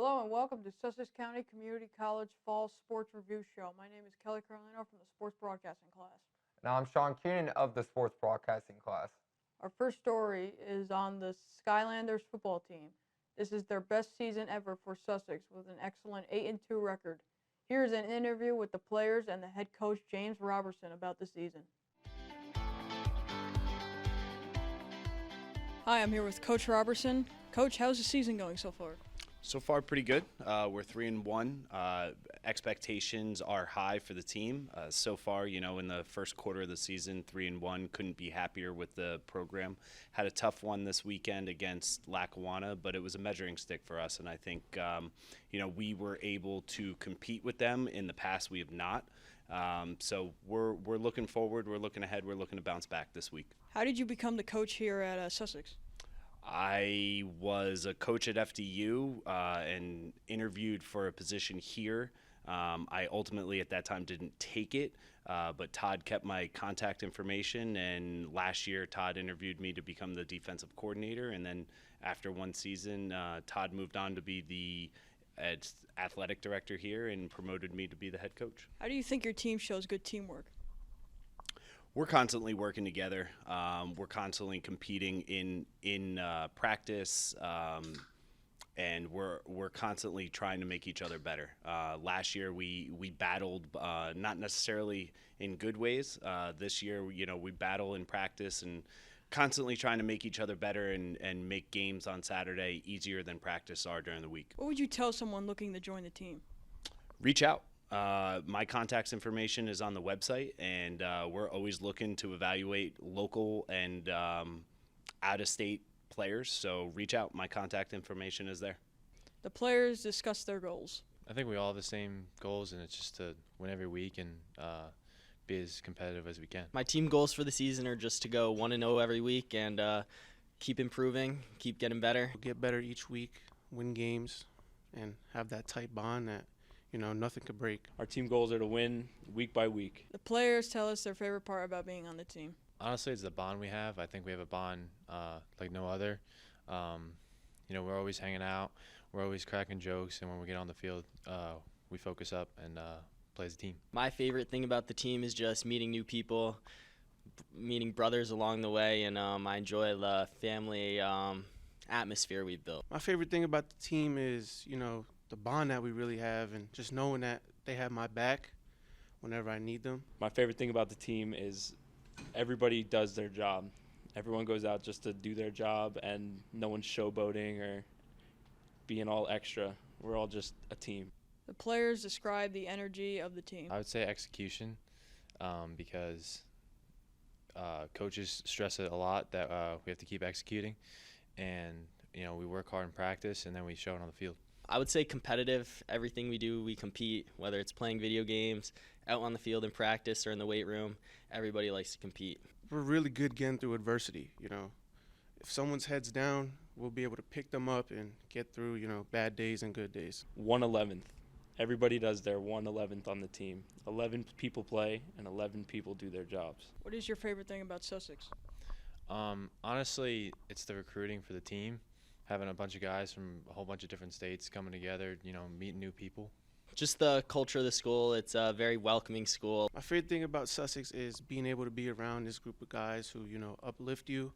Hello and welcome to Sussex County Community College Fall Sports Review Show. My name is Kelly Carlino from the Sports Broadcasting class. Now I'm Sean Keenan of the Sports Broadcasting class. Our first story is on the Skylanders football team. This is their best season ever for Sussex with an excellent 8-2 record. Here's an interview with the players and the head coach James Robertson about the season. Hi, I'm here with Coach Robertson. Coach, how's the season going so far? So far, pretty good. We're 3-1. Expectations are high for the team. So far, in the first quarter of the season, 3-1. Couldn't be happier with the program. Had a tough one this weekend against Lackawanna, but it was a measuring stick for us. And I think, we were able to compete with them. In the past, we have not. So we're looking forward. We're looking ahead. We're looking to bounce back this week. How did you become the coach here at Sussex? I was a coach at FDU and interviewed for a position here. I ultimately at that time didn't take it, but Todd kept my contact information, and last year Todd interviewed me to become the defensive coordinator, and then after one season, Todd moved on to be the athletic director here and promoted me to be the head coach. How do you think your team shows good teamwork? We're constantly working together. We're constantly competing in practice, and we're constantly trying to make each other better. Last year we battled, not necessarily in good ways. This year, we battle in practice and constantly trying to make each other better and make games on Saturday easier than practice are during the week. What would you tell someone looking to join the team? Reach out. My contacts information is on the website, and we're always looking to evaluate local and out-of-state players, so reach out. My contact information is there. The players discuss their goals. I think we all have the same goals, and it's just to win every week and be as competitive as we can. My team goals for the season are just to go 1-0 every week and keep improving, keep getting better. Get better each week, win games, and have that tight bond that nothing could break. Our team goals are to win week by week. The players tell us their favorite part about being on the team. Honestly, it's the bond we have. I think we have a bond like no other. We're always hanging out. We're always cracking jokes, and when we get on the field, we focus up and play as a team. My favorite thing about the team is just meeting new people, meeting brothers along the way, and I enjoy the family atmosphere we've built. My favorite thing about the team is, the bond that we really have, and just knowing that they have my back whenever I need them. My favorite thing about the team is everybody does their job. Everyone goes out just to do their job, and no one's showboating or being all extra. We're all just a team. The players describe the energy of the team. I would say execution, because coaches stress it a lot that we have to keep executing, and we work hard in practice, and then we show it on the field. I would say competitive. Everything we do, we compete, whether it's playing video games, out on the field in practice, or in the weight room. Everybody likes to compete. We're really good getting through adversity, If someone's head's down, we'll be able to pick them up and get through, bad days and good days. 1/11th. Everybody does their 1/11th on the team. 11 people play, and 11 people do their jobs. What is your favorite thing about Sussex? Honestly, it's the recruiting for the team. Having a bunch of guys from a whole bunch of different states coming together, meeting new people. Just the culture of the school. It's a very welcoming school. My favorite thing about Sussex is being able to be around this group of guys who, uplift you.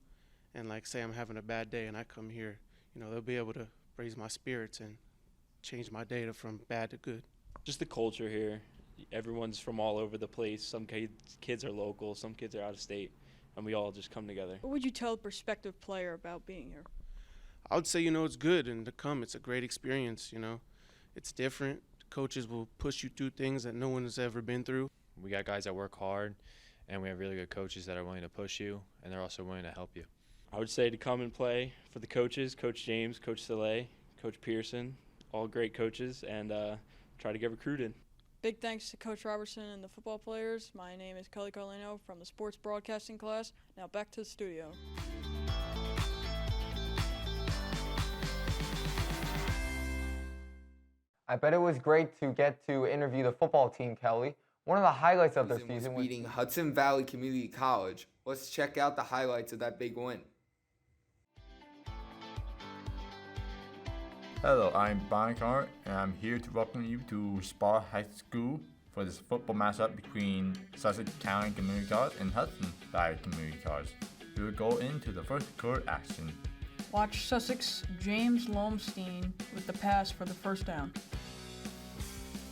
And say I'm having a bad day and I come here, they'll be able to raise my spirits and change my day from bad to good. Just the culture here. Everyone's from all over the place. Some kids are local, some kids are out of state, and we all just come together. What would you tell a prospective player about being here? I would say, it's good, and to come, it's a great experience, It's different. Coaches will push you through things that no one has ever been through. We got guys that work hard, and we have really good coaches that are willing to push you, and they're also willing to help you. I would say to come and play for the coaches, Coach James, Coach Soleil, Coach Pearson, all great coaches, and try to get recruited. Big thanks to Coach Robertson and the football players. My name is Kelly Carlino from the Sports Broadcasting class. Now back to the studio. I bet it was great to get to interview the football team, Kelly. One of the highlights of their season was beating Hudson Valley Community College. Let's check out the highlights of that big win. Hello, I'm Brian Carr, and I'm here to welcome you to Spa High School for this football matchup between Sussex County Community College and Hudson Valley Community College. We will go into the first quarter action. Watch Sussex James Lomstein with the pass for the first down.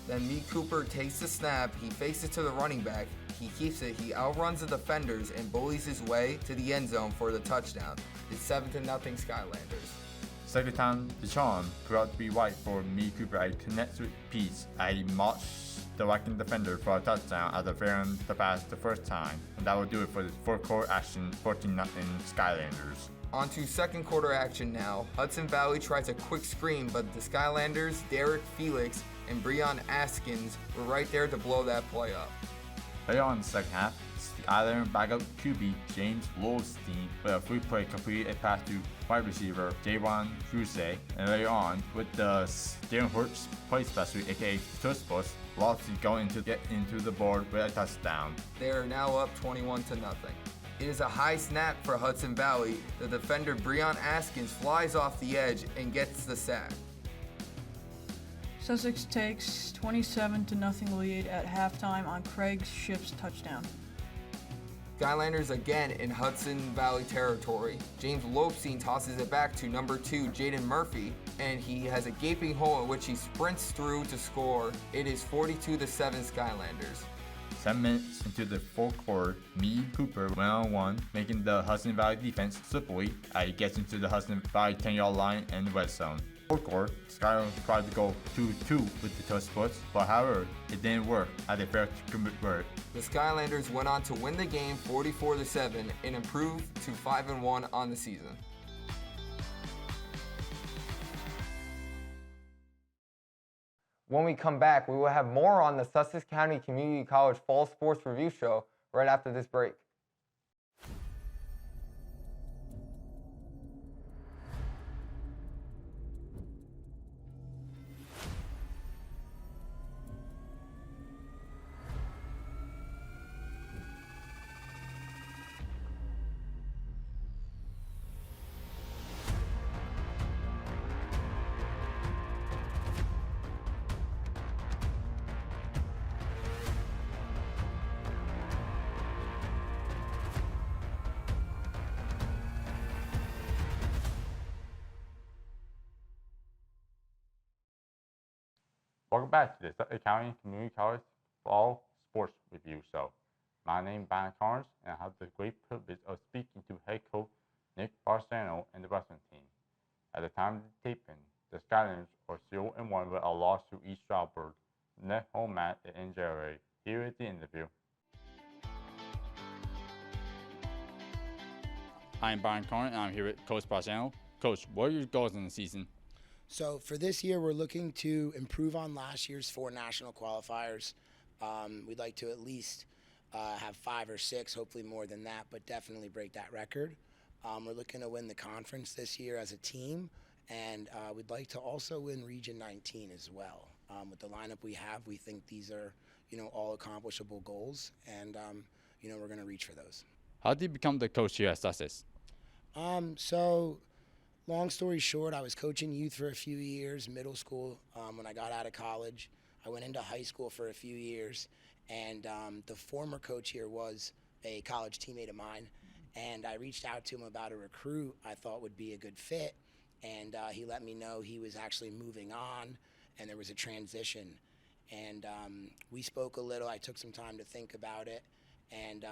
Then Meade Cooper takes the snap, he fakes it to the running back, he keeps it, he outruns the defenders and bullies his way to the end zone for the touchdown. It's 7-0 Skylanders. Second time, Deshaun proved out to be right for Meade Cooper. A connects with Peace. A march the Viking defender for a touchdown after failing the pass the first time. And that will do it for the fourth quarter action, 14-0 Skylanders. On to second quarter action now. Hudson Valley tries a quick screen, but the Skylanders, Derek Felix, and Breon Askins were right there to blow that play up. Later on in the second half, Skylander backup QB James Lowstein with a free play completed a pass to wide receiver Javon Cruz. And later on, with the Darren Hurts play specialty, aka Toast Bus, Lowstein going to get into the board with a touchdown. They are now up 21-0. It is a high snap for Hudson Valley. The defender Breon Askins flies off the edge and gets the sack. Sussex takes 27-0 lead at halftime on Craig Ship's touchdown. Skylanders again in Hudson Valley territory. James Lopestein tosses it back to number 2, Jaden Murphy, and he has a gaping hole in which he sprints through to score. It is 42-7 Skylanders. 7 minutes into the fourth quarter, Meade Cooper went on one, making the Hudson Valley defense slippery as he gets into the Hudson Valley 10-yard line and the red zone. Fourth quarter, Skyler tried to go 2-2 with the touch puts, but however, it didn't work as they failed to convert. The Skylanders went on to win the game 44-7 and improve to 5-1 on the season. When we come back, we will have more on the Sussex County Community College Fall Sports Review Show right after this break. Welcome back to the Sutton County Community College Fall Sports Review Show. My name is Brian Carnes, and I have the great privilege of speaking to head coach Nick Barsano and the wrestling team. At the time of the taping, the Skylanders are 0-1 with a loss to East Stroudsburg, net home mat in January. Here is the interview. I'm Brian Carnes, and I'm here with Coach Barsano. Coach, what are your goals in the season? So for this year, we're looking to improve on last year's 4 national qualifiers. We'd like to at least have 5 or 6, hopefully more than that, but definitely break that record. We're looking to win the conference this year as a team, and we'd like to also win Region 19 as well. With the lineup we have, we think these are, all accomplishable goals, and we're going to reach for those. How did you become the coach here at Sussex? So long story short, I was coaching youth for a few years, middle school. When I got out of college, I went into high school for a few years, and the former coach here was a college teammate of mine, and I reached out to him about a recruit I thought would be a good fit, and he let me know he was actually moving on, and there was a transition. And we spoke a little. I took some time to think about it, and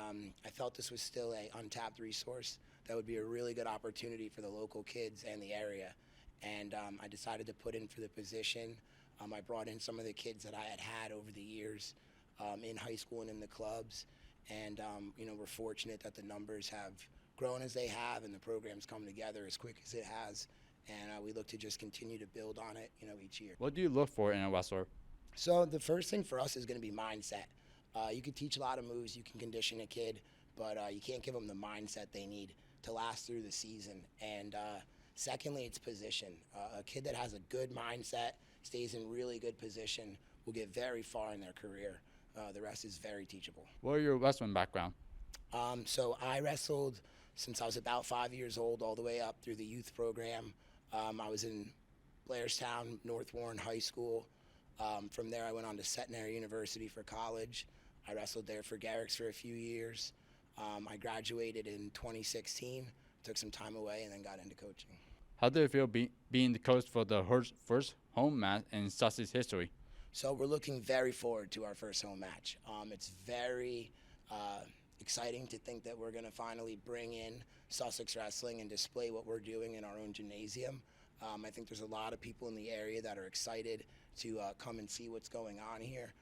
I felt this was still an untapped resource that would be a really good opportunity for the local kids and the area. And I decided to put in for the position. I brought in some of the kids that I had over the years in high school and in the clubs. And, we're fortunate that the numbers have grown as they have and the program's come together as quick as it has. And we look to just continue to build on it, each year. What do you look for in a wrestler? So the first thing for us is going to be mindset. You can teach a lot of moves, you can condition a kid, but you can't give them the mindset they need to last through the season. And secondly, it's position. A kid that has a good mindset, stays in really good position, will get very far in their career. The rest is very teachable. What are your wrestling background? So I wrestled since I was about 5 years old, all the way up through the youth program. I was in Blairstown, North Warren High School. From there, I went on to Centenary University for college. I wrestled there for Garrick's for a few years. I graduated in 2016, took some time away, and then got into coaching. How do you feel being the coach for the first home match in Sussex history? So we're looking very forward to our first home match. It's very exciting to think that we're going to finally bring in Sussex wrestling and display what we're doing in our own gymnasium. I think there's a lot of people in the area that are excited to come and see what's going on here.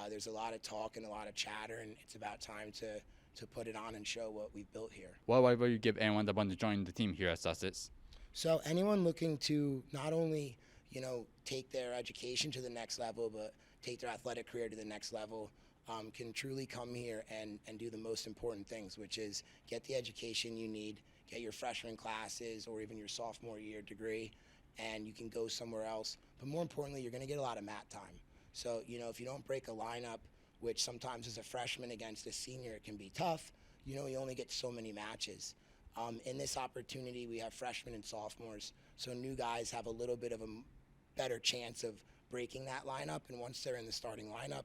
There's a lot of talk and a lot of chatter, and it's about time to put it on and show what we've built here. What advice will you give anyone that wants to join the team here at Sussex? So anyone looking to not only, take their education to the next level, but take their athletic career to the next level, can truly come here and do the most important things, which is get the education you need, get your freshman classes or even your sophomore year degree, and you can go somewhere else. But more importantly, you're going to get a lot of mat time. So, if you don't break a lineup, which sometimes as a freshman against a senior, it can be tough, you only get so many matches. In this opportunity, we have freshmen and sophomores, so new guys have a little bit of a better chance of breaking that lineup, and once they're in the starting lineup,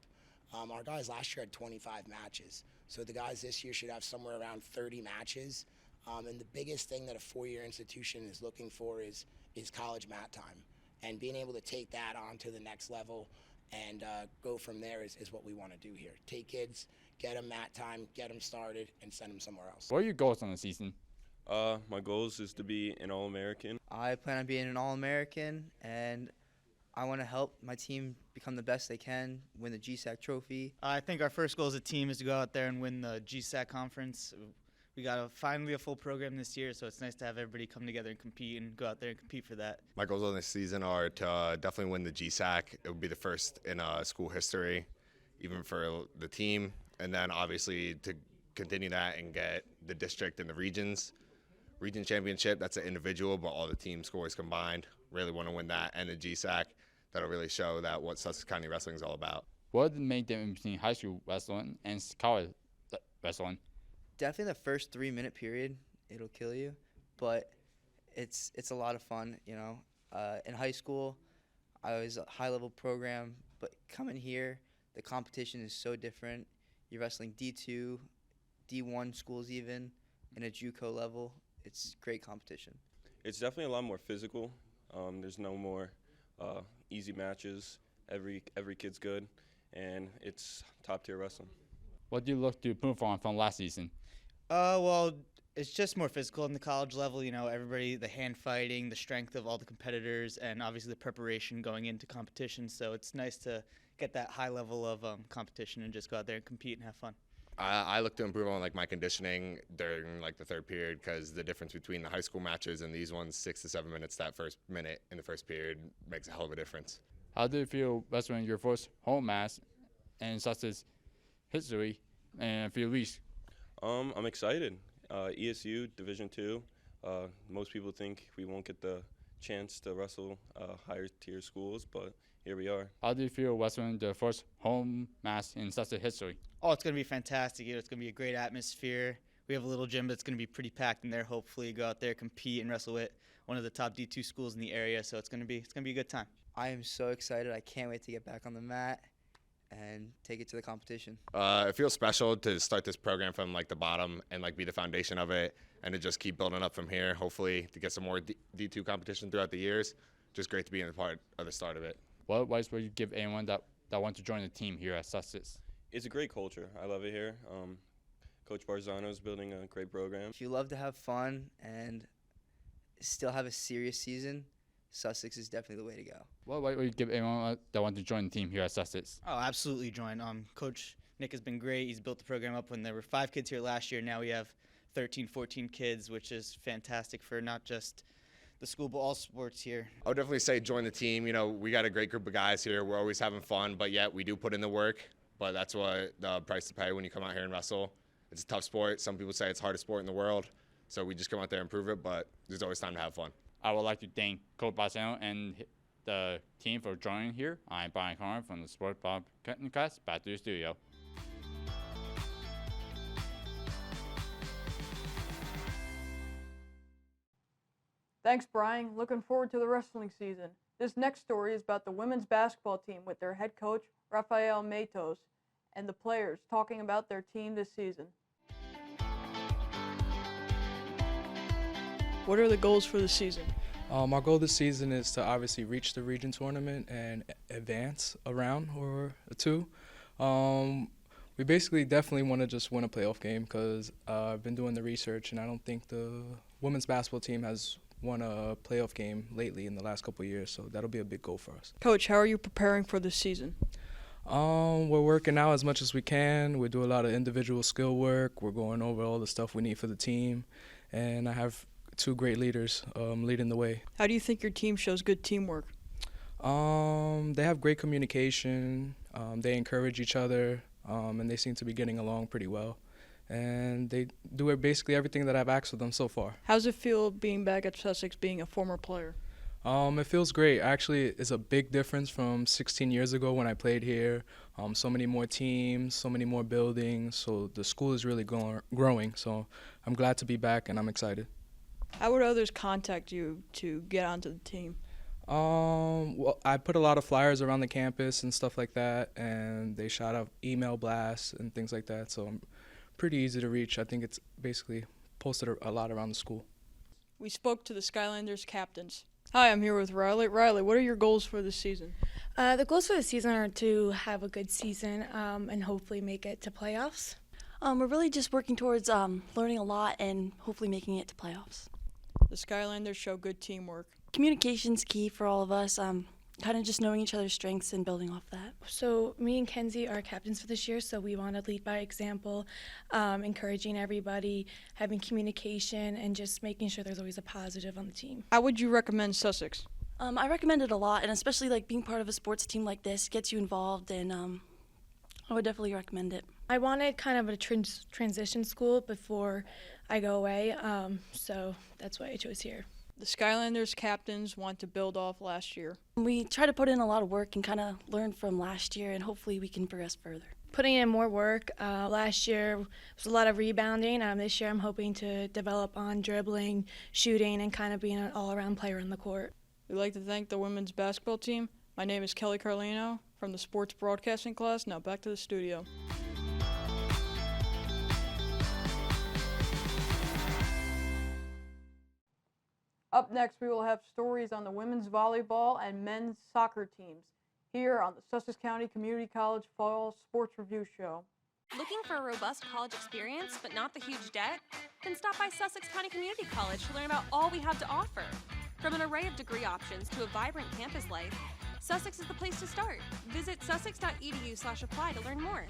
our guys last year had 25 matches. So the guys this year should have somewhere around 30 matches. And the biggest thing that a four-year institution is looking for is college mat time. And being able to take that on to the next level and go from there is what we want to do here. Take kids, get them mat time, get them started, and send them somewhere else. What are your goals on the season? My goals is to be an All-American. I plan on being an All-American, and I want to help my team become the best they can, win the GSAC trophy. I think our first goal as a team is to go out there and win the GSAC conference. We got finally a full program this year, so it's nice to have everybody come together and compete and go out there and compete for that. My goals on this season are to definitely win the GSAC. It would be the first in school history, even for the team, and then obviously to continue that and get the district and the region championship. That's an individual, but all the team scores combined. Really want to win that and the GSAC. That'll really show that what Sussex County Wrestling is all about. What is the main difference between high school wrestling and college wrestling? Definitely the first 3-minute period, it'll kill you, but it's a lot of fun, In high school, I was a high-level program, but coming here, the competition is so different. You're wrestling D2, D1 schools even, in a JUCO level. It's great competition. It's definitely a lot more physical. There's no more easy matches. Every kid's good, and it's top-tier wrestling. What do you look to improve on from last season? Well, it's just more physical in the college level. Everybody, the hand fighting, the strength of all the competitors, and obviously the preparation going into competition. So it's nice to get that high level of competition and just go out there and compete and have fun. I look to improve on my conditioning during the third period, because the difference between the high school matches and these ones, 6 to 7 minutes, that first minute in the first period makes a hell of a difference. How do you feel wrestling your first home match in Sussex history in a few weeks? I'm excited. ESU Division II. Most people think we won't get the chance to wrestle higher tier schools, but here we are. How do you feel wrestling the first home match in Sussex history? Oh, it's going to be fantastic. It's going to be a great atmosphere. We have a little gym that's going to be pretty packed in there. Hopefully, go out there, compete, and wrestle with one of the top D2 schools in the area. So it's going to be a good time. I am so excited. I can't wait to get back on the mat and take it to the competition. It feels special to start this program from the bottom and be the foundation of it, and to just keep building up from here. Hopefully, to get some more D2 competition throughout the years. Just great to be in a part of the start of it. What advice would you give anyone that wants to join the team here at Sussex? It's a great culture. I love it here. Coach Barzano is building a great program. If you love to have fun and still have a serious season, Sussex is definitely the way to go. What advice would you give anyone that wants to join the team here at Sussex? Oh, absolutely join. Coach Nick has been great. He's built the program up when there were 5 kids here last year. Now we have 13, 14 kids, which is fantastic for not just the school, but all sports here. I would definitely say join the team. We got a great group of guys here. We're always having fun, but yet we do put in the work. But that's what the price to pay when you come out here and wrestle. It's a tough sport. Some people say it's the hardest sport in the world. So we just come out there and prove it, but there's always time to have fun. I would like to thank Coach Barzano and the team for joining here. I'm Brian Conner from the Sports Podcast. Back to the studio. Thanks, Brian. Looking forward to the wrestling season. This next story is about the women's basketball team with their head coach, Rafael Matos, and the players talking about their team this season. What are the goals for the season? Our goal this season is to obviously reach the region tournament and advance a round or two. We basically definitely want to just win a playoff game because I've been doing the research and I don't think the women's basketball team has won a playoff game lately in the last couple of years, so that'll be a big goal for us. Coach, how are you preparing for this season? We're working out as much as we can. We do a lot of individual skill work. We're going over all the stuff we need for the team, and I have two great leaders leading the way. How do you think your team shows good teamwork? They have great communication. They encourage each other, and they seem to be getting along pretty well. And they do basically everything that I've asked of them so far. How's it feel being back at Sussex, being a former player? It feels great. Actually, it's a big difference from 16 years ago when I played here. So many more teams, so many more buildings. So the school is really growing. So I'm glad to be back, and I'm excited. How would others contact you to get onto the team? Well, I put a lot of flyers around the campus and stuff like that, and they shot out email blasts and things like that. So I'm pretty easy to reach. I think it's basically posted a lot around the school. We spoke to the Skylanders captains. Hi, I'm here with Riley. Riley, what are your goals for this season? The goals for the season are to have a good season and hopefully make it to playoffs. We're really just working towards learning a lot and hopefully making it to playoffs. The Skylanders show good teamwork. Communication's key for all of us, kind of just knowing each other's strengths and building off that. So me and Kenzie are captains for this year, so we want to lead by example, encouraging everybody, having communication, and just making sure there's always a positive on the team. How would you recommend Sussex? I recommend it a lot, and especially like being part of a sports team like this gets you involved, and I would definitely recommend it. I wanted kind of a transition school before I go away, so that's why I chose here. The Skylanders captains want to build off last year. We try to put in a lot of work and kind of learn from last year, and hopefully we can progress further. Putting in more work. Last year was a lot of rebounding. This year I'm hoping to develop on dribbling, shooting, and kind of being an all-around player on the court. We'd like to thank the women's basketball team. My name is Kelly Carlino from the sports broadcasting class. Now back to the studio. Up next, we will have stories on the women's volleyball and men's soccer teams here on the Sussex County Community College Fall Sports Review Show. Looking for a robust college experience but not the huge debt? Then stop by Sussex County Community College to learn about all we have to offer. From an array of degree options to a vibrant campus life, Sussex is the place to start. Visit sussex.edu/apply to learn more.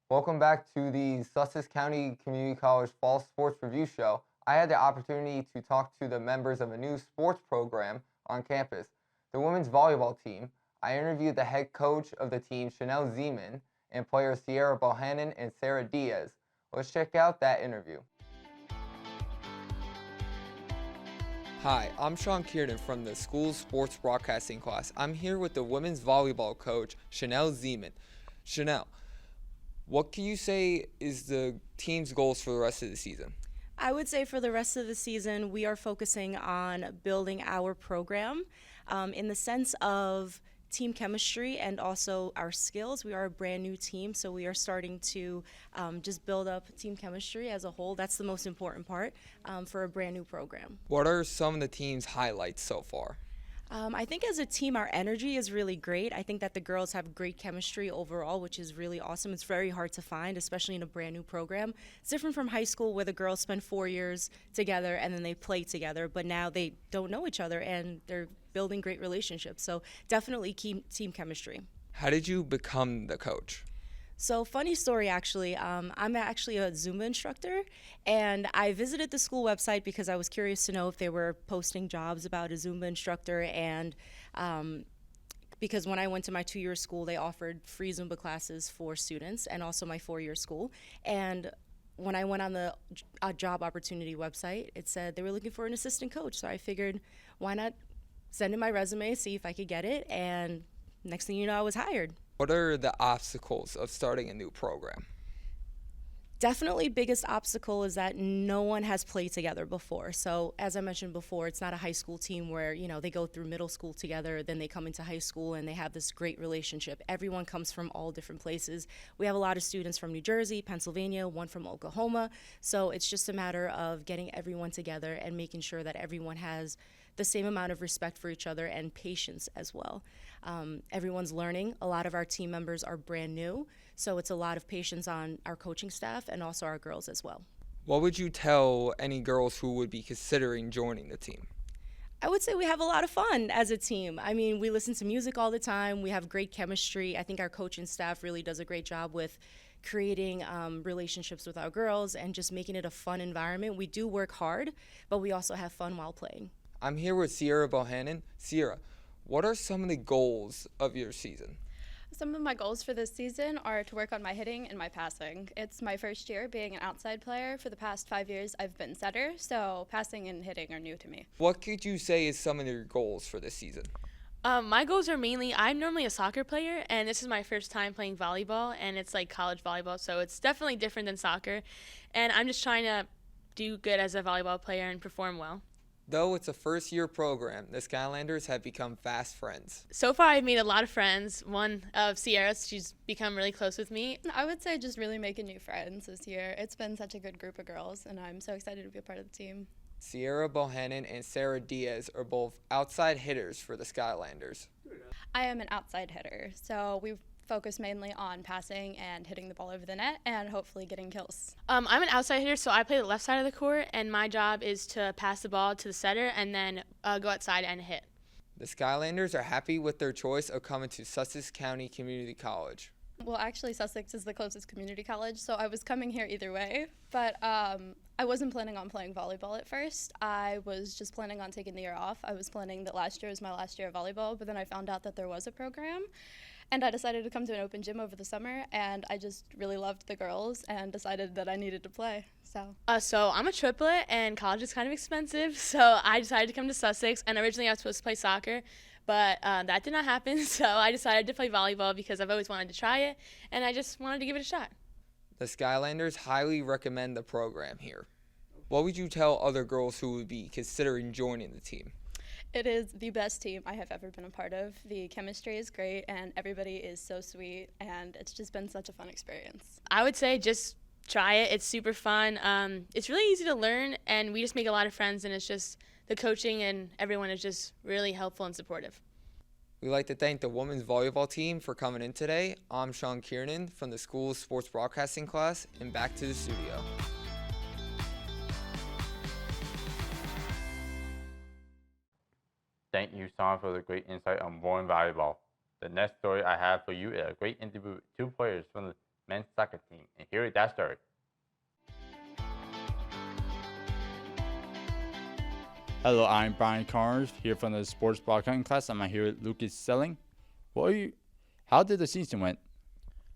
Welcome back to the Sussex County Community College Fall Sports Review Show. I had the opportunity to talk to the members of a new sports program on campus, the women's volleyball team. I interviewed the head coach of the team, Chanel Zeman, and players Sierra Bohannon and Sarah Diaz. Let's check out that interview. Hi, I'm Sean Kiernan from the school's sports broadcasting class. I'm here with the women's volleyball coach, Chanel Zeman. Chanel, what can you say is the team's goals for the rest of the season? I would say for the rest of the season, we are focusing on building our program in the sense of team chemistry and also our skills. We are a brand new team, so we are starting to just build up team chemistry as a whole. That's the most important part for a brand new program. What are some of the team's highlights so far? I think as a team, our energy is really great. I think that the girls have great chemistry overall, which is really awesome. It's very hard to find, especially in a brand new program. It's different from high school where the girls spend 4 years together and then they play together, but now they don't know each other and they're building great relationships. So definitely team chemistry. How did you become the coach? So funny story, actually. I'm actually a Zumba instructor, and I visited the school website because I was curious to know if they were posting jobs about a Zumba instructor, and because when I went to my 2-year school, they offered free Zumba classes for students, and also my 4-year school. And when I went on the job opportunity website, it said they were looking for an assistant coach, so I figured, why not send in my resume, see if I could get it, and next thing you know, I was hired. What are the obstacles of starting a new program? Definitely biggest obstacle is that no one has played together before. So as I mentioned before, it's not a high school team where, they go through middle school together, then they come into high school and they have this great relationship. Everyone comes from all different places. We have a lot of students from New Jersey, Pennsylvania, one from Oklahoma. So it's just a matter of getting everyone together and making sure that everyone has the same amount of respect for each other and patience as well. Everyone's learning. A lot of our team members are brand new, so it's a lot of patience on our coaching staff and also our girls as well. What would you tell any girls who would be considering joining the team? I would say we have a lot of fun as a team. I mean, we listen to music all the time. We have great chemistry. I think our coaching staff really does a great job with creating relationships with our girls and just making it a fun environment. We do work hard, but we also have fun while playing. I'm here with Sierra Bohannon. Sierra, what are some of the goals of your season? Some of my goals for this season are to work on my hitting and my passing. It's my first year being an outside player. For the past 5 years, I've been setter, so passing and hitting are new to me. What could you say is some of your goals for this season? My goals are mainly, I'm normally a soccer player, and this is my first time playing volleyball, and it's like college volleyball, so it's definitely different than soccer. And I'm just trying to do good as a volleyball player and perform well. Though it's a first-year program, the Skylanders have become fast friends. So far, I've made a lot of friends. One of Sierra's, she's become really close with me. I would say just really making new friends this year. It's been such a good group of girls, and I'm so excited to be a part of the team. Sierra Bohannon and Sarah Diaz are both outside hitters for the Skylanders. I am an outside hitter, so we focus mainly on passing and hitting the ball over the net and hopefully getting kills. I'm an outside hitter, so I play the left side of the court, and my job is to pass the ball to the setter and then go outside and hit. The Skylanders are happy with their choice of coming to Sussex County Community College. Well, actually, Sussex is the closest community college, so I was coming here either way. But I wasn't planning on playing volleyball at first. I was just planning on taking the year off. I was planning that last year was my last year of volleyball, but then I found out that there was a program. And I decided to come to an open gym over the summer, and I just really loved the girls and decided that I needed to play. So I'm a triplet, and college is kind of expensive, so I decided to come to Sussex, and originally I was supposed to play soccer, but that did not happen, so I decided to play volleyball because I've always wanted to try it, and I just wanted to give it a shot. The Skylanders highly recommend the program here. What would you tell other girls who would be considering joining the team? It is the best team I have ever been a part of. The chemistry is great, and everybody is so sweet, and it's just been such a fun experience. I would say just try it. It's super fun. It's really easy to learn, and we just make a lot of friends, and it's just the coaching and everyone is just really helpful and supportive. We'd like to thank the women's volleyball team for coming in today. I'm Sean Kiernan from the school's sports broadcasting class, and back to the studio. Thank you, Sean, for the great insight on women's volleyball. The next story I have for you is a great interview with two players from the men's soccer team. And here is that story. Hello, I'm Brian Carnes here from the sports broadcasting class. I'm here with Lucas Selling. How did the season went?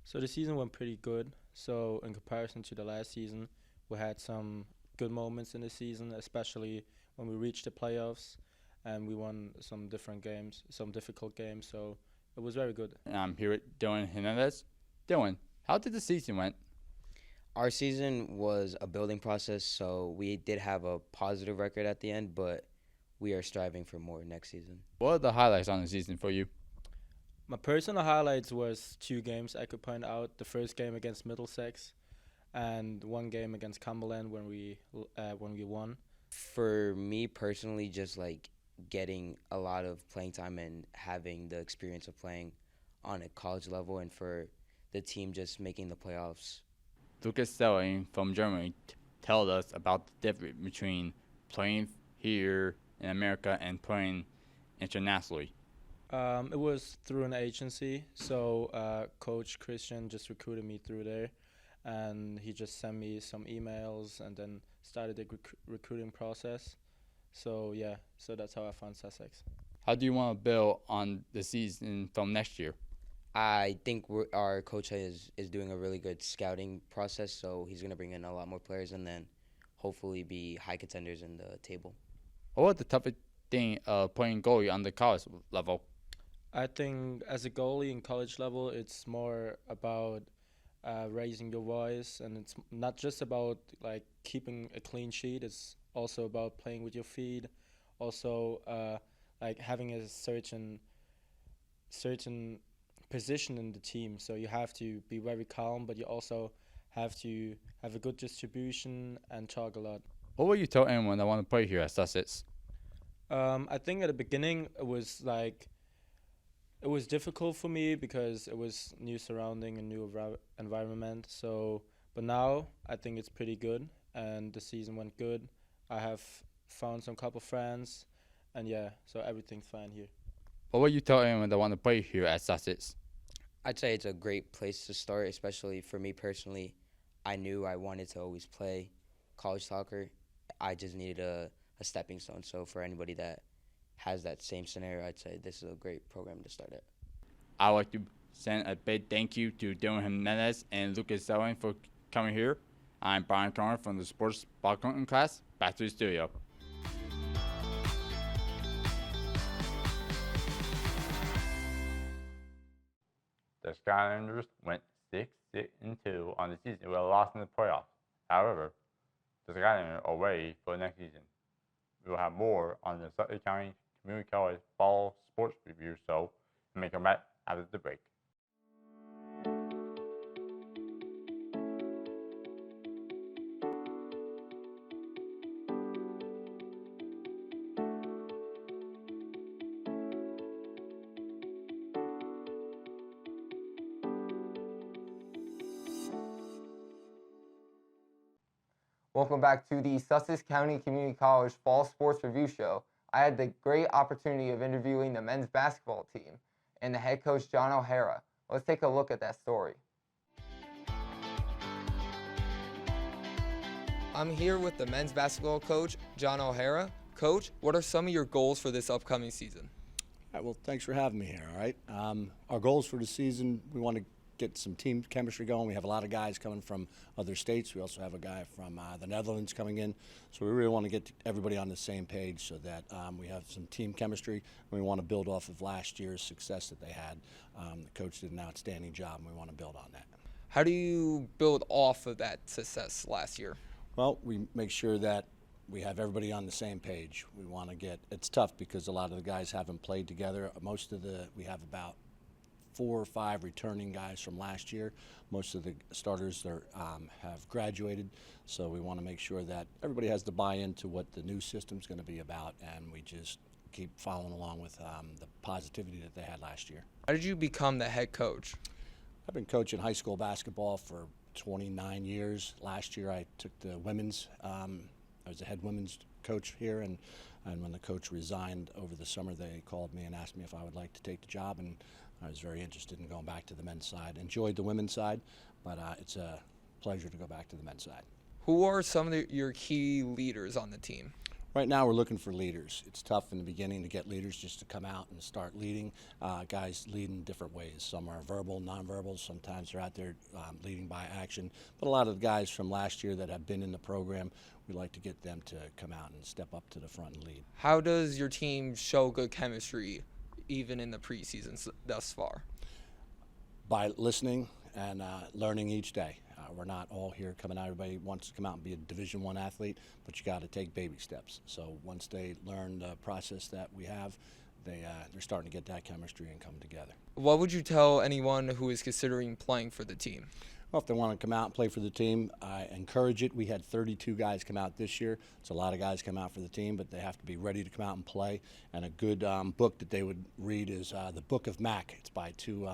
So the season went pretty good. So in comparison to the last season, we had some good moments in the season, especially when we reached the playoffs. And we won some different games, some difficult games, so it was very good. I'm here with Dylan Hernandez. Dylan, how did the season went? Our season was a building process, so we did have a positive record at the end, but we are striving for more next season. What are the highlights on the season for you? My personal highlights was 2 games I could point out. The first game against Middlesex and 1 game against Cumberland when we won. For me personally, just like getting a lot of playing time and having the experience of playing on a college level, and for the team just making the playoffs. Lucas Selling from Germany told us about the difference between playing here in America and playing internationally. It was through an agency, so Coach Christian just recruited me through there, and he just sent me some emails and then started the recruiting process. So that's how I found Sussex. How do you want to build on the season from next year? I think our coach is doing a really good scouting process, so he's going to bring in a lot more players and then hopefully be high contenders in the table. What was the toughest thing playing goalie on the college level? I think as a goalie in college level, it's more about raising your voice, and it's not just about like keeping a clean sheet. It's also about playing with your feet, also like having a certain position in the team. So you have to be very calm, but you also have to have a good distribution and talk a lot. What would you tell anyone that want to play here at Sussex? I think at the beginning it was difficult for me because it was new surrounding and new environment. So, but now I think it's pretty good, and the season went good. I have found some couple friends, and yeah, so everything's fine here. What would you tell anyone that want to play here at Sussex? I'd say it's a great place to start, especially for me personally. I knew I wanted to always play college soccer. I just needed a stepping stone. So for anybody that has that same scenario, I'd say this is a great program to start at. I'd like to send a big thank you to Dylan Jimenez and Lucas Selling for coming here. I'm Brian Connor from the Sports Background class. Back to the studio. The Skylanders went 6-2 on the season with a loss in the playoffs. However, the Skylanders are ready for the next season. We will have more on the Sutton County Community College Fall Sports Review show and make a back after the break. Welcome back to the Sussex County Community College Fall Sports Review Show. I had the great opportunity of interviewing the men's basketball team and the head coach, John O'Hara. Let's take a look at that story. I'm here with the men's basketball coach, John O'Hara. Coach, what are some of your goals for this upcoming season? All right, well, thanks for having me here, all right? Our goals for the season, we want to get some team chemistry going. We have a lot of guys coming from other states. We also have a guy from the Netherlands coming in. So we really want to get everybody on the same page so that we have some team chemistry. And we want to build off of last year's success that they had. The coach did an outstanding job, and we want to build on that. How do you build off of that success last year? Well, we make sure that we have everybody on the same page. We want to get, it's tough because a lot of the guys haven't played together. We have about 4 or 5 returning guys from last year. Most of the starters have graduated, so we want to make sure that everybody has the buy-in to what the new system's going to be about, and we just keep following along with the positivity that they had last year. How did you become the head coach? I've been coaching high school basketball for 29 years. Last year I took the women's, I was the head women's coach here, and when the coach resigned over the summer, they called me and asked me if I would like to take the job, and I was very interested in going back to the men's side. Enjoyed the women's side, but it's a pleasure to go back to the men's side. Who are some of your key leaders on the team? Right now we're looking for leaders. It's tough in the beginning to get leaders just to come out and start leading. Guys lead in different ways. Some are verbal, nonverbal. Sometimes they're out there leading by action. But a lot of the guys from last year that have been in the program, we like to get them to come out and step up to the front and lead. How does your team show good chemistry even in the preseason thus far? By listening and learning each day. We're not all here coming out. Everybody wants to come out and be a Division I athlete, but you got to take baby steps. So once they learn the process that we have, they're starting to get that chemistry and come together. What would you tell anyone who is considering playing for the team? Well, if they want to come out and play for the team, I encourage it. We had 32 guys come out this year. It's a lot of guys come out for the team, but they have to be ready to come out and play. And a good book that they would read is the Book of Mac. It's by 2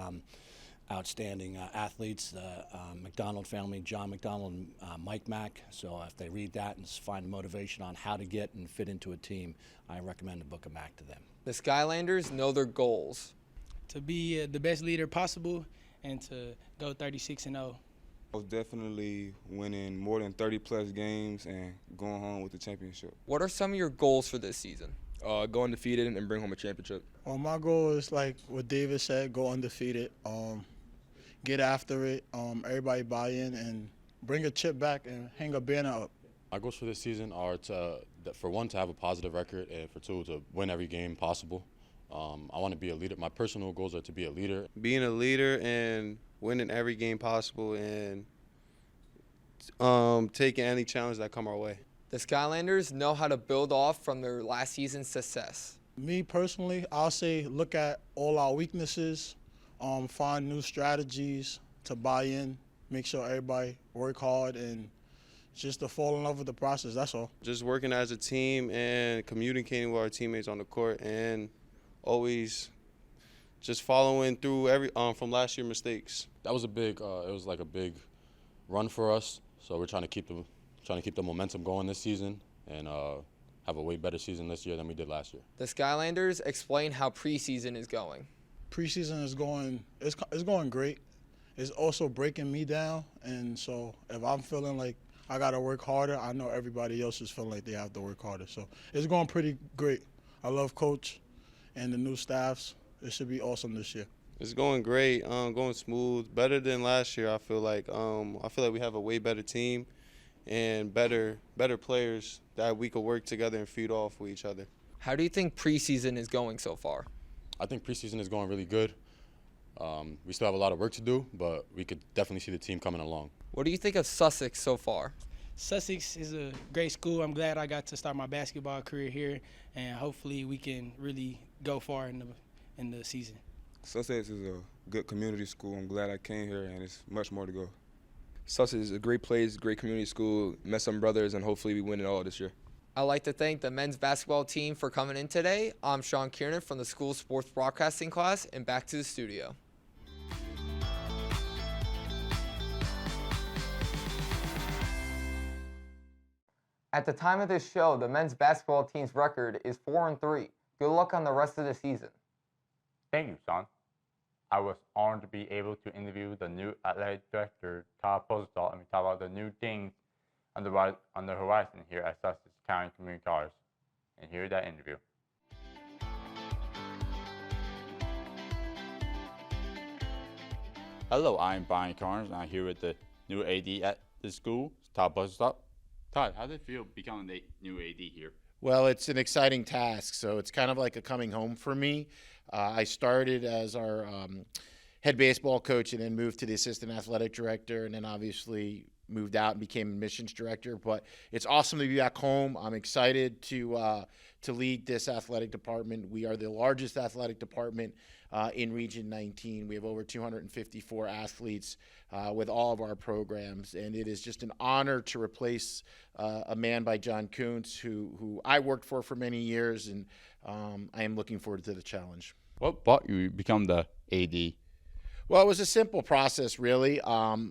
outstanding athletes, the McDonald family, John McDonald and Mike Mack. So if they read that and find motivation on how to get and fit into a team, I recommend the Book of Mack to them. The Skylanders know their goals. To be the best leader possible and to go 36-0. I was definitely winning more than 30-plus games and going home with the championship. What are some of your goals for this season? Go undefeated and bring home a championship. My goal is like what David said, go undefeated, get after it, everybody buy in and bring a chip back and hang a banner up. Our goals for this season are for one, to have a positive record, and for 2, to win every game possible. I want to be a leader. My personal goals are to be a leader. Being a leader and winning every game possible and taking any challenge that come our way. The Skylanders know how to build off from their last season's success. Me personally, I'll say look at all our weaknesses, find new strategies to buy in, make sure everybody work hard, and just to fall in love with the process, that's all. Just working as a team and communicating with our teammates on the court and always just following through from last year's mistakes. That was a big, it was like a big run for us. So we're trying to keep the momentum going this season and have a way better season this year than we did last year. The Skylanders explain how preseason is going. Preseason is it's going great. It's also breaking me down, and so if I'm feeling like I got to work harder, I know everybody else is feeling like they have to work harder. So it's going pretty great. I love Coach and the new staffs. It should be awesome this year. It's going great, going smooth, better than last year. I feel like we have a way better team and better players that we could work together and feed off with each other. How do you think preseason is going so far? I think preseason is going really good. We still have a lot of work to do, but we could definitely see the team coming along. What do you think of Sussex so far? Sussex is a great school. I'm glad I got to start my basketball career here, and hopefully we can really go far in the season. Sussex is a good community school. I'm glad I came here, and it's much more to go. Sussex is a great place, great community school. Met some brothers, and hopefully we win it all this year. I'd like to thank the men's basketball team for coming in today. I'm Sean Kiernan from the school sports broadcasting class, and back to the studio. At the time of this show, the men's basketball team's record is 4-3. Good luck on the rest of the season. Thank you, Sean. I was honored to be able to interview the new athletic director, Todd Postal, and we talk about the new things on the horizon here at Sussex County Community College. And here's that interview. Hello, I'm Brian Carnes, and I'm here with the new AD at the school, Todd Postal. Todd, how does it feel becoming the new AD here? Well, it's an exciting task, so it's kind of like a coming home for me. I started as our head baseball coach and then moved to the assistant athletic director, and then obviously moved out and became admissions director. But it's awesome to be back home. I'm excited to lead this athletic department. We are the largest athletic department in Region 19. We have over 254 athletes with all of our programs, and it is just an honor to replace a man by John Kuntz, who I worked for many years, and I am looking forward to the challenge. What brought you to become the AD? Well, it was a simple process, really.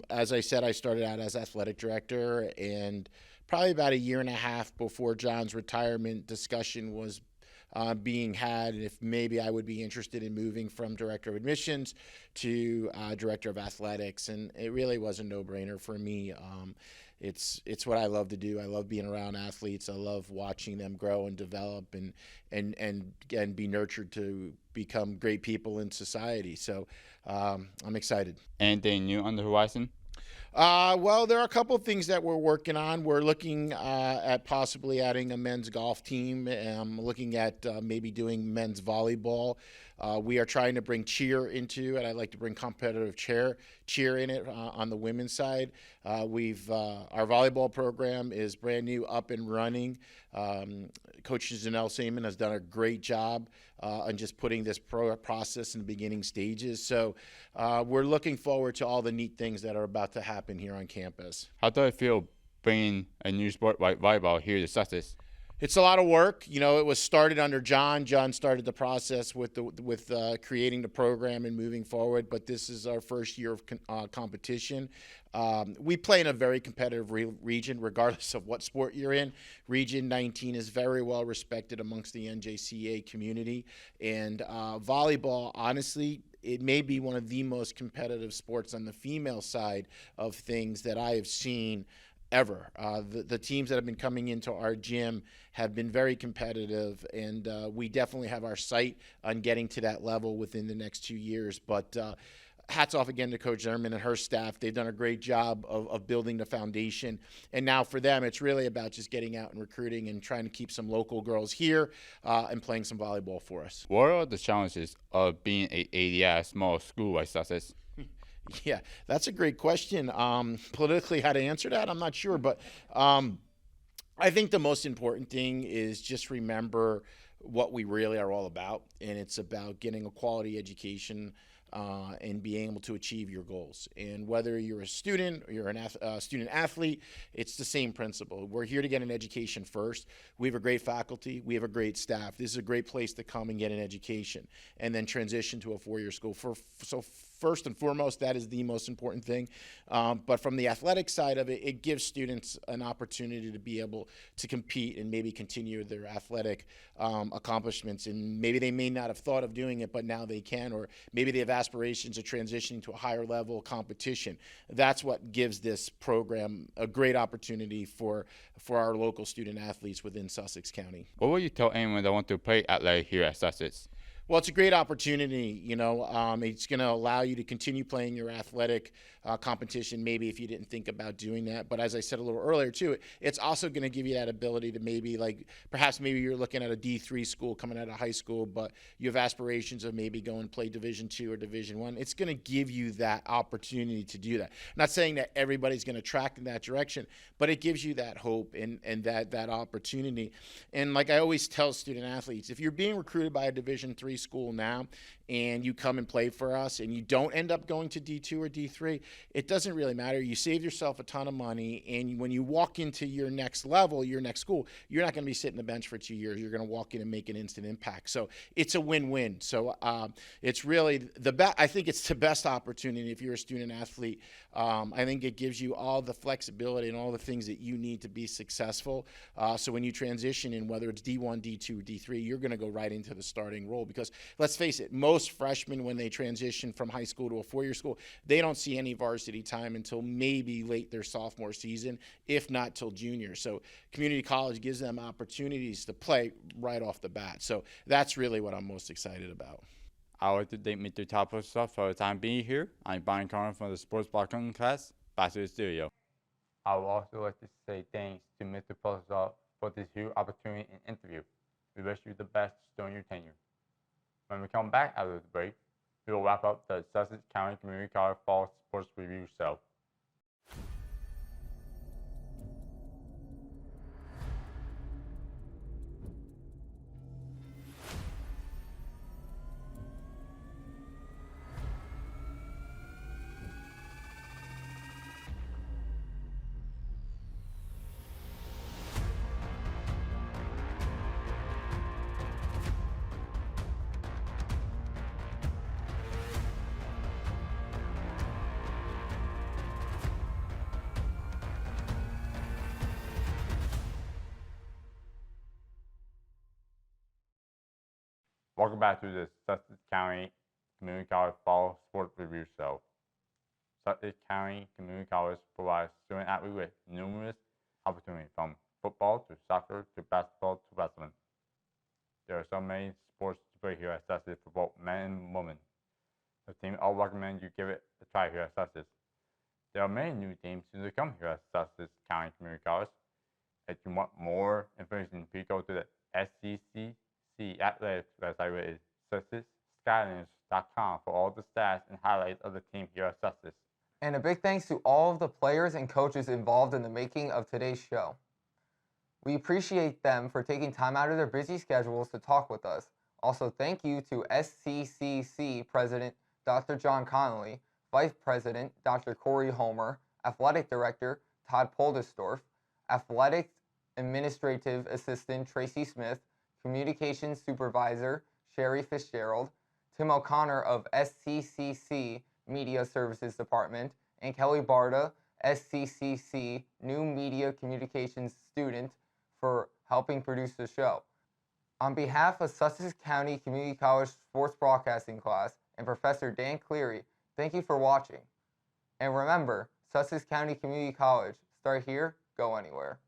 As I said, I started out as athletic director, and probably about a year and a half before John's retirement, discussion was being had if maybe I would be interested in moving from director of admissions to director of athletics, and it really was a no-brainer for me. It's what I love to do. I love being around athletes. I love watching them grow and develop and be nurtured to become great people in society. So I'm excited. Anything new on the horizon? Well, there are a couple of things that we're working on. We're looking at possibly adding a men's golf team. Looking at maybe doing men's volleyball. We are trying to bring cheer into it. I'd like to bring competitive cheer in it on the women's side. Our volleyball program is brand new, up and running. Coach Janelle Seaman has done a great job on just putting this process in the beginning stages. So we're looking forward to all the neat things that are about to happen here on campus. How do I feel bringing a new sport like volleyball here to Sussex? It's a lot of work. You know, it was started under John. John started the process with creating the program and moving forward, but this is our first year of competition. We play in a very competitive region, regardless of what sport you're in. Region 19 is very well respected amongst the NJCA community, and volleyball, honestly, it may be one of the most competitive sports on the female side of things that I have seen ever. The teams that have been coming into our gym have been very competitive, and we definitely have our sight on getting to that level within the next 2 years. But hats off again to Coach Zimmerman and her staff. They've done a great job of building the foundation. And now for them, it's really about just getting out and recruiting and trying to keep some local girls here and playing some volleyball for us. What are the challenges of being a small school like Sussex? Yeah, that's a great question. Politically, how to answer that, I'm not sure. But I think the most important thing is just remember what we really are all about. And it's about getting a quality education and being able to achieve your goals. And whether you're a student or you're a student athlete, it's the same principle. We're here to get an education first. We have a great faculty. We have a great staff. This is a great place to come and get an education and then transition to a four-year school. So first and foremost, that is the most important thing. But from the athletic side of it, it gives students an opportunity to be able to compete and maybe continue their athletic accomplishments. And maybe they may not have thought of doing it, but now they can, or maybe they have aspirations of transitioning to a higher level competition. That's what gives this program a great opportunity for our local student athletes within Sussex County. What would you tell anyone that wants to play athletic here at Sussex? Well, it's a great opportunity. It's going to allow you to continue playing your athletic competition, maybe if you didn't think about doing that. But as I said a little earlier, too, it's also going to give you that ability to maybe perhaps you're looking at a D3 school coming out of high school, but you have aspirations of maybe going to play Division II or Division I. It's going to give you that opportunity to do that. I'm not saying that everybody's going to track in that direction, but it gives you that hope and that opportunity. And like I always tell student athletes, if you're being recruited by a Division III school now and you come and play for us and you don't end up going to D2 or D3, it doesn't really matter. You save yourself a ton of money, and when you walk into your next level, your next school, you're not going to be sitting the bench for 2 years. You're going to walk in and make an instant impact. So it's a win-win. So it's really I think it's the best opportunity if you're a student athlete. I think it gives you all the flexibility and all the things that you need to be successful. So when you transition in, whether it's D1, D2, D3, you're going to go right into the starting role, because let's face it, most freshmen, when they transition from high school to a four-year school, they don't see any varsity time until maybe late their sophomore season, if not till junior. So community college gives them opportunities to play right off the bat. So that's really what I'm most excited about. I would like to thank Mr. Topos for the time being here. I'm Brian Connor from the Sports Background class. Back to the studio. I would also like to say thanks to Mr. Polizov for this huge opportunity and interview. We wish you the best during your tenure. When we come back out of the break, we will wrap up the Sussex County Community College Fall Sports Review Show. Welcome back to the Sussex County Community College Fall Sports Review Show. Sussex County Community College provides student athletes with numerous opportunities, from football to soccer to basketball to wrestling. There are so many sports to play here at Sussex for both men and women. The team all recommend you give it a try here at Sussex. There are many new teams to come here at Sussex County Community College. If you want more information, please go to the SCCC Athletics website, which is SussexSkylanders.com, for all the stats and highlights of the team here at Sussex. And a big thanks to all of the players and coaches involved in the making of today's show. We appreciate them for taking time out of their busy schedules to talk with us. Also, thank you to SCCC President Dr. John Connolly, Vice President Dr. Corey Homer, Athletic Director Todd Poldesdorf, Athletics Administrative Assistant Tracy Smith, Communications Supervisor Sherry Fitzgerald, Tim O'Connor of SCCC Media Services Department, and Kelly Barda, SCCC New Media Communications student, for helping produce the show. On behalf of Sussex County Community College Sports Broadcasting class and Professor Dan Cleary, thank you for watching. And remember, Sussex County Community College, start here, go anywhere.